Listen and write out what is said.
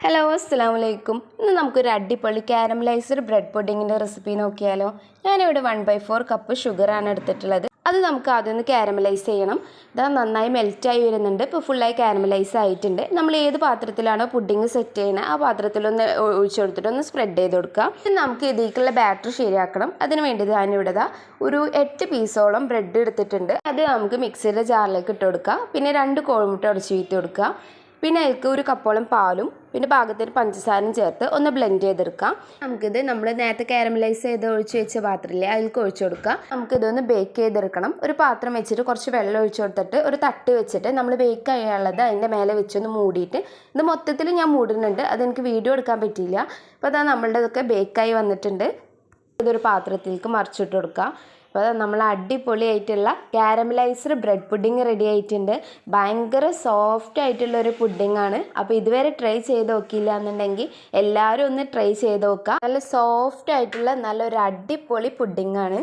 Hello അസ്സലാമലൈക്കും. ഇന്ന് നമുക്കൊരു അടിപൊളി കാരമലൈസ്ഡ് ബ്രെഡ് പുഡിങ്ങിൻ്റെ റെസിപ്പി നോക്കിയാലോ. ഞാനിവിടെ 1/4 കപ്പ് ഷുഗറാണ് എടുത്തിട്ടുള്ളത്. അത് നമുക്ക് ആദ്യം ഒന്ന് കാരമലൈസ് ചെയ്യണം. ഇതാ നന്നായി മെൽറ്റായി വരുന്നുണ്ട്. ഇപ്പോൾ ഫുള്ളായി കാരമലൈസ് ആയിട്ടുണ്ട്. നമ്മൾ ഏത് പാത്രത്തിലാണോ പുഡിങ് സെറ്റ് ചെയ്യുന്നത് ആ പാത്രത്തിലൊന്ന് ഒഴിച്ചു കൊടുത്തിട്ട് ഒന്ന് സ്പ്രെഡ് ചെയ്ത് കൊടുക്കുക. പിന്നെ നമുക്ക് ഇതിലേക്കുള്ള ബാറ്റർ ശരിയാക്കണം. അതിന് വേണ്ടി ഞാനിവിടെ ഒരു 8 പീസോളം ബ്രെഡ് എടുത്തിട്ടുണ്ട്. അത് നമുക്ക് മിക്സിയുടെ ജാറിലേക്ക് ഇട്ട് കൊടുക്കുക. പിന്നെ 2 കോഴിമുട്ട ഉടച്ച് വീഴ്ത്തി കൊടുക്കുക. പിന്നെ അതിലേക്ക് 1 കപ്പോളം പാലും പിന്നെ പാകത്തിന് പഞ്ചസാരയും ചേർത്ത് ഒന്ന് ബ്ലെൻഡ് ചെയ്തെടുക്കാം. നമുക്കിത് നമ്മൾ നേരത്തെ കാരമലൈസ് ചെയ്ത് ഒഴിച്ച് വെച്ച പാത്രമില്ലേ അതിലേക്ക് ഒഴിച്ചു കൊടുക്കാം. നമുക്കിതൊന്ന് ബേക്ക് ചെയ്തെടുക്കണം. ഒരു പാത്രം വെച്ചിട്ട് കുറച്ച് വെള്ളം ഒഴിച്ചു കൊടുത്തിട്ട് ഒരു തട്ട് വെച്ചിട്ട് നമ്മൾ ബേക്ക് ചെയ്യാനുള്ളത് അതിൻ്റെ മേലെ വെച്ചൊന്ന് മൂടിയിട്ട് ഇത് മൊത്തത്തിൽ ഞാൻ മൂടുന്നുണ്ട്. അതെനിക്ക് വീഡിയോ എടുക്കാൻ പറ്റിയില്ല. അപ്പോൾ അതാ നമ്മളുടെ ഇതൊക്കെ ബേക്കായി വന്നിട്ടുണ്ട്. ഇതൊരു പാത്രത്തിലേക്ക് മറിച്ചിട്ട് കൊടുക്കുക. അപ്പോൾ നമ്മൾ അടിപൊളിയായിട്ടുള്ള കാരമലൈസ്ഡ് ബ്രെഡ് പുഡിങ് റെഡി ആയിട്ടുണ്ട്. ഭയങ്കര സോഫ്റ്റ് ആയിട്ടുള്ളൊരു പുഡിങ്ങാണ്. അപ്പോൾ ഇതുവരെ ട്രൈ ചെയ്ത് നോക്കിയില്ല എന്നുണ്ടെങ്കിൽ എല്ലാവരും ഒന്ന് ട്രൈ ചെയ്ത് നോക്കുക. നല്ല സോഫ്റ്റ് ആയിട്ടുള്ള നല്ലൊരു അടിപൊളി പുഡിങ്ങാണ്.